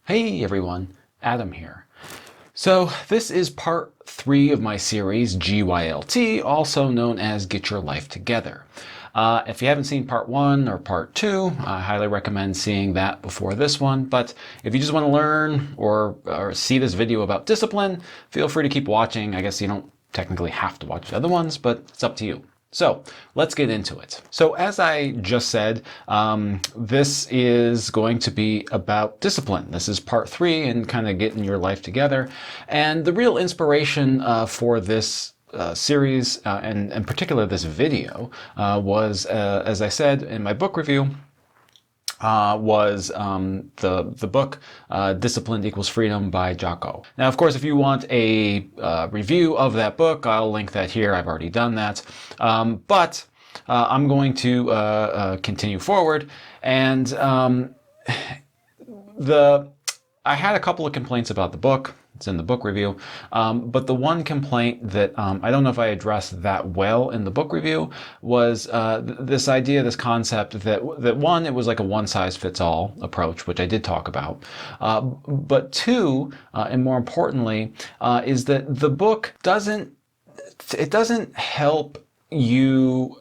Hey everyone, Adam here. So this is part 3 of my series GYLT, also known as Get Your Life Together. If you haven't seen part 1 or part 2, I highly recommend seeing that before this one. But if you just want to learn or see this video about discipline, feel free to keep watching. I guess you don't technically have to watch the other ones, but it's up to you. So let's get into it. So as I just said, this is going to be about discipline. This is part 3 and kind of getting your life together. And the real inspiration for this series, and in particular this video, was, as I said in my book review, was the book Disciplined Equals Freedom by Jocko. Now, of course, if you want a review of that book, I'll link that here. I've already done that. But I'm going to continue forward. And I had a couple of complaints about the book. It's in the book review. But the one complaint that I don't know if I addressed that well in the book review was this idea, this concept that one, it was like a one-size-fits-all approach, which I did talk about. But two, and more importantly, is that the book doesn't help you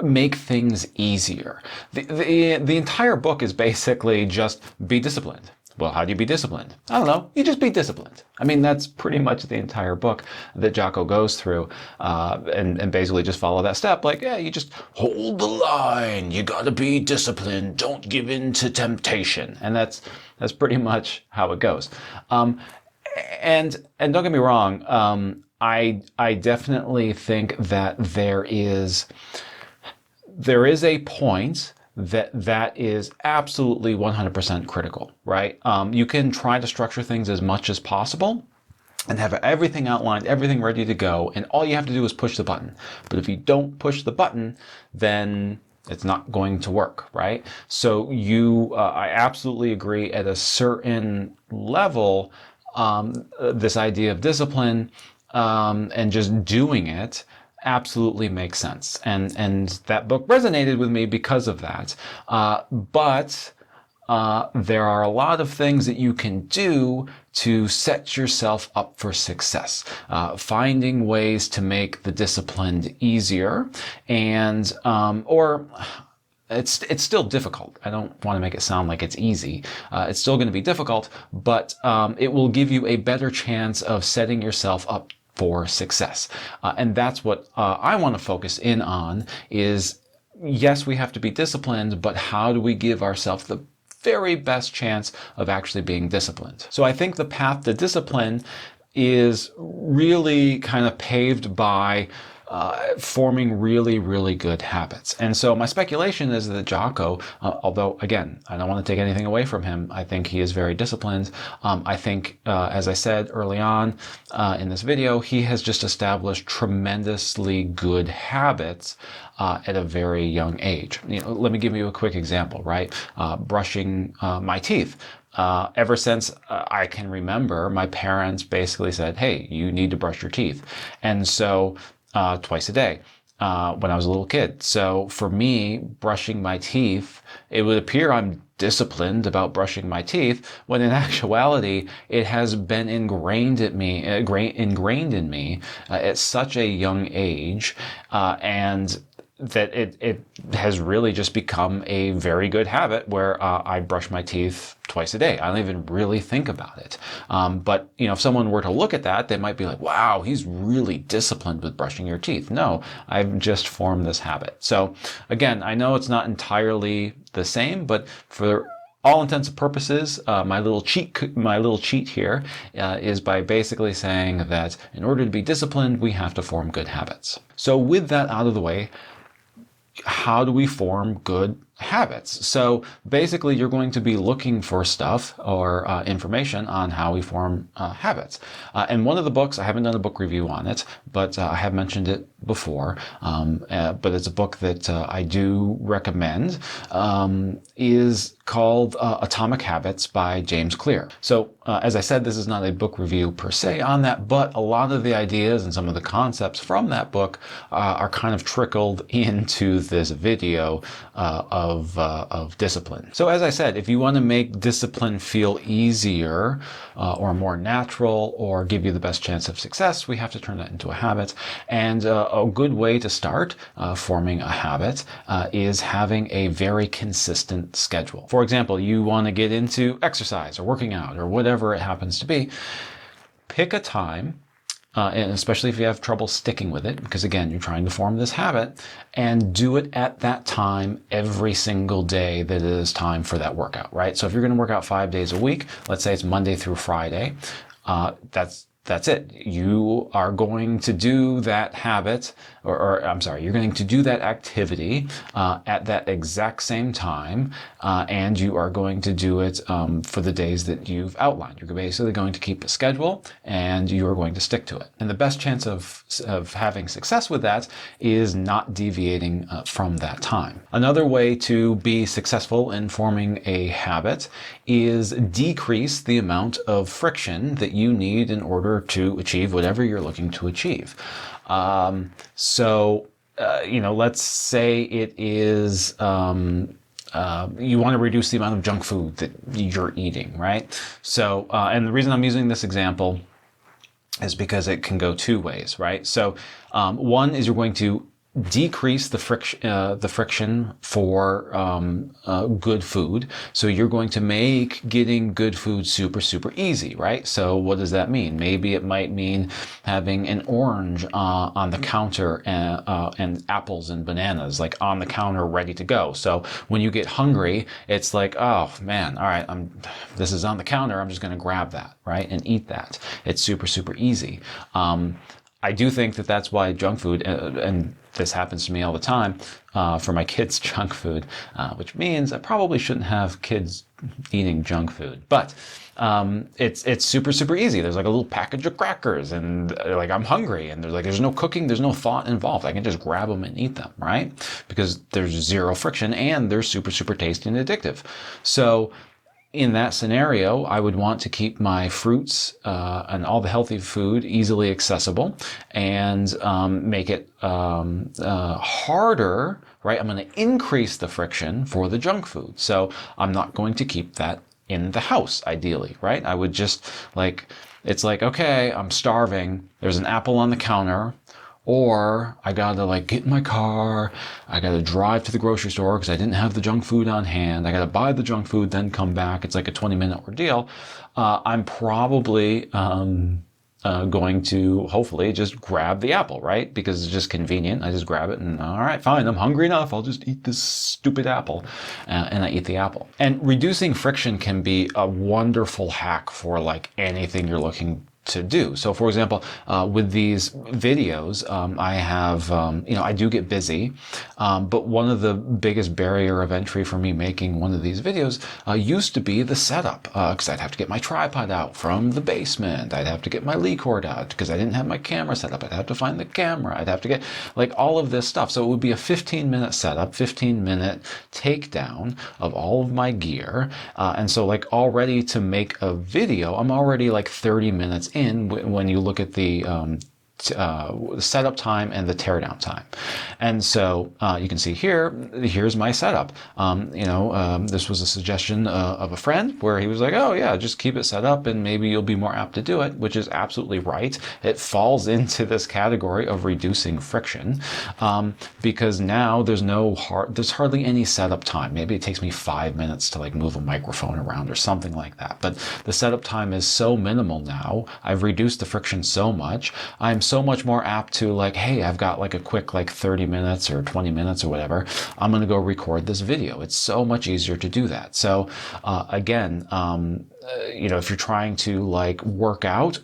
make things easier. The entire book is basically just be disciplined. Well, how do you be disciplined? I don't know. You just be disciplined. I mean, that's pretty much the entire book that Jocko goes through, and basically just follow that step. Like, yeah, you just hold the line. You got to be disciplined. Don't give in to temptation. And that's pretty much how it goes. And don't get me wrong. I definitely think that there is a point that is absolutely 100% critical, right? You can try to structure things as much as possible and have everything outlined, everything ready to go, and all you have to do is push the button. But if you don't push the button, then it's not going to work, right? So I absolutely agree at a certain level, this idea of discipline and just doing it absolutely makes sense. And that book resonated with me because of that. But there are a lot of things that you can do to set yourself up for success. Finding ways to make the discipline easier and, or it's still difficult. I don't want to make it sound like it's easy. It's still going to be difficult, but it will give you a better chance of setting yourself up for success. And that's what I want to focus in on is, yes, we have to be disciplined, but how do we give ourselves the very best chance of actually being disciplined? So I think the path to discipline is really kind of paved by forming really, really good habits. And so my speculation is that Jocko, although again, I don't want to take anything away from him, I think he is very disciplined. I think, as I said early on in this video, he has just established tremendously good habits at a very young age. Let me give you a quick example, right? Brushing my teeth. Ever since I can remember, my parents basically said, hey, you need to brush your teeth. And so twice a day when I was a little kid. So for me, brushing my teeth, it would appear I'm disciplined about brushing my teeth, when in actuality, it has been ingrained in me at such a young age, and that it has really just become a very good habit where I brush my teeth twice a day. I don't even really think about it. But if someone were to look at that, they might be like, wow, he's really disciplined with brushing your teeth. No, I've just formed this habit. So again, I know it's not entirely the same, but for all intents and purposes, my little cheat here is by basically saying that in order to be disciplined, we have to form good habits. So with that out of the way, how do we form good habits? So basically, you're going to be looking for stuff or information on how we form habits. And one of the books, I haven't done a book review on it, but I have mentioned it before, but it's a book that I do recommend, is called Atomic Habits by James Clear. So as I said, this is not a book review per se on that, but a lot of the ideas and some of the concepts from that book are kind of trickled into this video of discipline. So as I said, if you want to make discipline feel easier or more natural or give you the best chance of success, we have to turn that into a habit. And a good way to start forming a habit is having a very consistent schedule. For example, you want to get into exercise or working out or whatever it happens to be. Pick a time, and especially if you have trouble sticking with it, because again, you're trying to form this habit, and do it at that time every single day that it is time for that workout, right? So if you're going to work out 5 days a week, let's say it's Monday through Friday, that's it. You are going to do that habit, you're going to do that activity at that exact same time, and you are going to do it for the days that you've outlined. You're basically going to keep a schedule, and you are going to stick to it. And the best chance of having success with that is not deviating from that time. Another way to be successful in forming a habit is decrease the amount of friction that you need in order to achieve whatever you're looking to achieve. Let's say it is you want to reduce the amount of junk food that you're eating, right? So, and the reason I'm using this example is because it can go two ways, right? So, one is you're going to decrease the friction for good food. So you're going to make getting good food super, super easy, right? So what does that mean? Maybe it might mean having an orange on the counter and apples and bananas like on the counter ready to go. So when you get hungry, it's like, oh man, all right, this is on the counter. I'm just going to grab that, right, and eat that. It's super, super easy. I do think that that's why junk food, and this happens to me all the time, for my kids' junk food, which means I probably shouldn't have kids eating junk food. But it's super, super easy. There's like a little package of crackers, and like I'm hungry, and there's no cooking, there's no thought involved. I can just grab them and eat them, right? Because there's zero friction, and they're super, super tasty and addictive. So in that scenario, I would want to keep my fruits and all the healthy food easily accessible, and make it harder, right? I'm going to increase the friction for the junk food. So I'm not going to keep that in the house, ideally, right? I would just it's like, okay, I'm starving. There's an apple on the counter. Or I gotta get in my car, I gotta drive to the grocery store because I didn't have the junk food on hand. I gotta buy the junk food, then come back. It's like a 20-minute ordeal. I'm probably going to hopefully just grab the apple, right? Because it's just convenient. I just grab it and all right, fine, I'm hungry enough. I'll just eat this stupid apple. And I eat the apple. And reducing friction can be a wonderful hack for anything you're looking to do. So for example, with these videos, I have, I do get busy, but one of the biggest barrier of entry for me making one of these videos used to be the setup, because I'd have to get my tripod out from the basement. I'd have to get my lead cord out because I didn't have my camera set up. I'd have to find the camera. I'd have to get all of this stuff. So it would be a 15-minute setup, 15-minute takedown of all of my gear. And so already to make a video, I'm already 30 minutes in when you look at the setup time and the teardown time. And so you can see here's my setup. This was a suggestion of a friend where he was like, oh yeah, just keep it set up and maybe you'll be more apt to do it, which is absolutely right. It falls into this category of reducing friction, because now there's hardly any setup time. Maybe it takes me 5 minutes to move a microphone around or something like that. But the setup time is so minimal now. I've reduced the friction so much. I'm so much more apt to hey, I've got a quick 30 minutes or 20 minutes or whatever. I'm going to go record this video. It's so much easier to do that. So again, if you're trying to work out,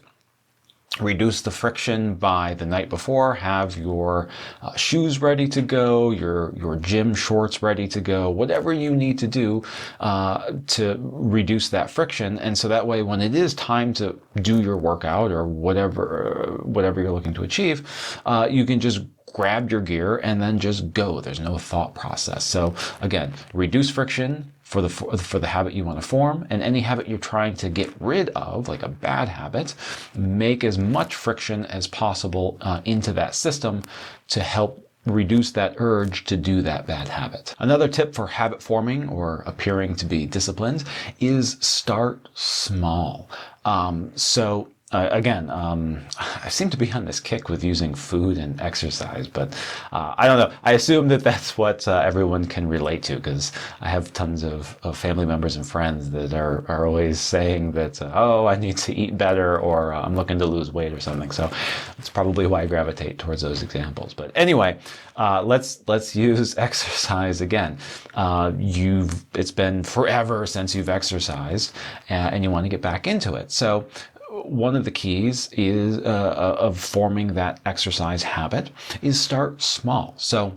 reduce the friction by the night before. Have your shoes ready to go, your gym shorts ready to go, whatever you need to do to reduce that friction. And so that way, when it is time to do your workout or whatever you're looking to achieve, you can just grab your gear and then just go. There's no thought process. So again, reduce friction for the habit you want to form, and any habit you're trying to get rid of, like a bad habit, make as much friction as possible into that system to help reduce that urge to do that bad habit. Another tip for habit forming or appearing to be disciplined is start small. Again, I seem to be on this kick with using food and exercise, but I don't know. I assume that that's what everyone can relate to, because I have tons of family members and friends that are always saying that, oh, I need to eat better, or I'm looking to lose weight or something. So it's probably why I gravitate towards those examples. But anyway, let's use exercise again. It's been forever since you've exercised, and you want to get back into it. So one of the keys is of forming that exercise habit is start small. So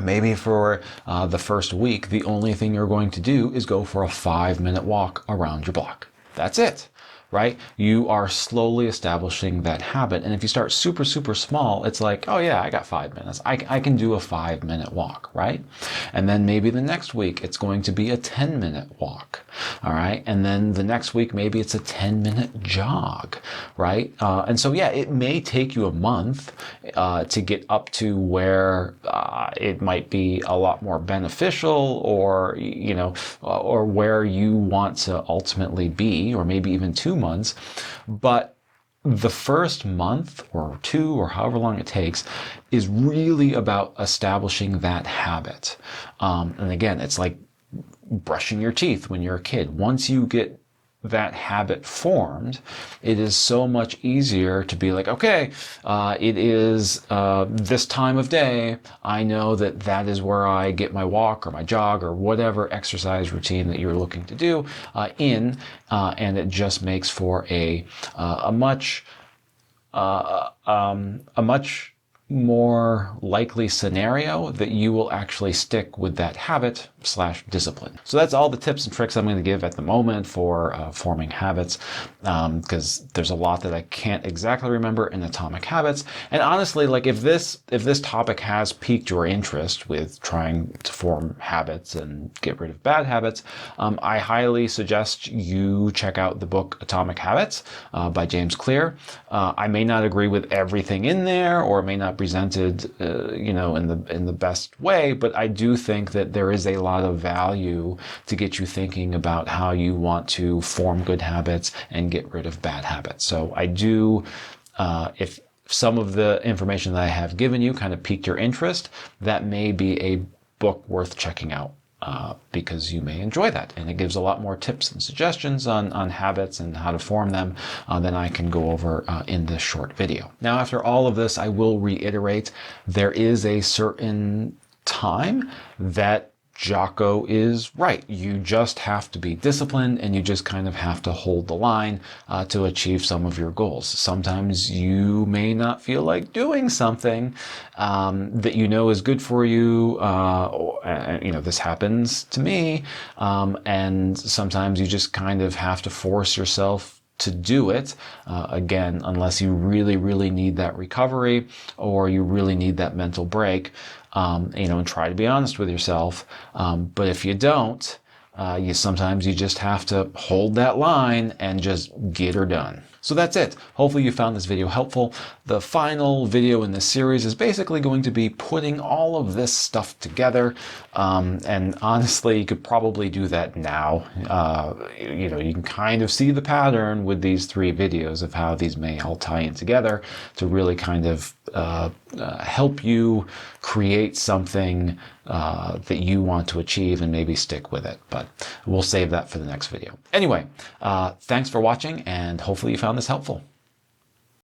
maybe for the first week, the only thing you're going to do is go for a 5-minute walk around your block. That's it, right? You are slowly establishing that habit. And if you start super, super small, it's like, oh yeah, I got 5 minutes. I can do a 5-minute walk, right? And then maybe the next week, it's going to be a 10-minute walk, all right? And then the next week, maybe it's a 10-minute jog, right? And so, yeah, it may take you a month to get up to where it might be a lot more beneficial, or, you know, or where you want to ultimately be, or maybe even 2 months. But the first month or 2, or however long it takes, is really about establishing that habit. And again, it's like brushing your teeth when you're a kid. Once you get that habit formed, it is so much easier to be like, okay, it is this time of day. I know that that is where I get my walk or my jog or whatever exercise routine that you're looking to do and it just makes for a much more likely scenario that you will actually stick with that habit / discipline. So that's all the tips and tricks I'm going to give at the moment for forming habits, because there's a lot that I can't exactly remember in Atomic Habits. And honestly, like if this topic has piqued your interest with trying to form habits and get rid of bad habits, I highly suggest you check out the book Atomic Habits by James Clear. I may not agree with everything in there, or may not presented, in the best way, but I do think that there is a lot of value to get you thinking about how you want to form good habits and get rid of bad habits. So I do, if some of the information that I have given you kind of piqued your interest, that may be a book worth checking out. Because you may enjoy that, and it gives a lot more tips and suggestions on habits and how to form them than I can go over in this short video. Now, after all of this, I will reiterate, there is a certain time that Jocko is right. You just have to be disciplined, and you just kind of have to hold the line to achieve some of your goals. Sometimes you may not feel like doing something that you know is good for you. This happens to me. And sometimes you just kind of have to force yourself to do it, again, unless you really, really need that recovery, or you really need that mental break, and try to be honest with yourself. But if you don't, sometimes you just have to hold that line and just get her done. So that's it. Hopefully you found this video helpful. The final video in this series is basically going to be putting all of this stuff together. And honestly, you could probably do that now. You can kind of see the pattern with these 3 videos of how these may all tie in together to really kind of help you create something that you want to achieve and maybe stick with it. But we'll save that for the next video. Anyway, thanks for watching, and hopefully you found this helpful.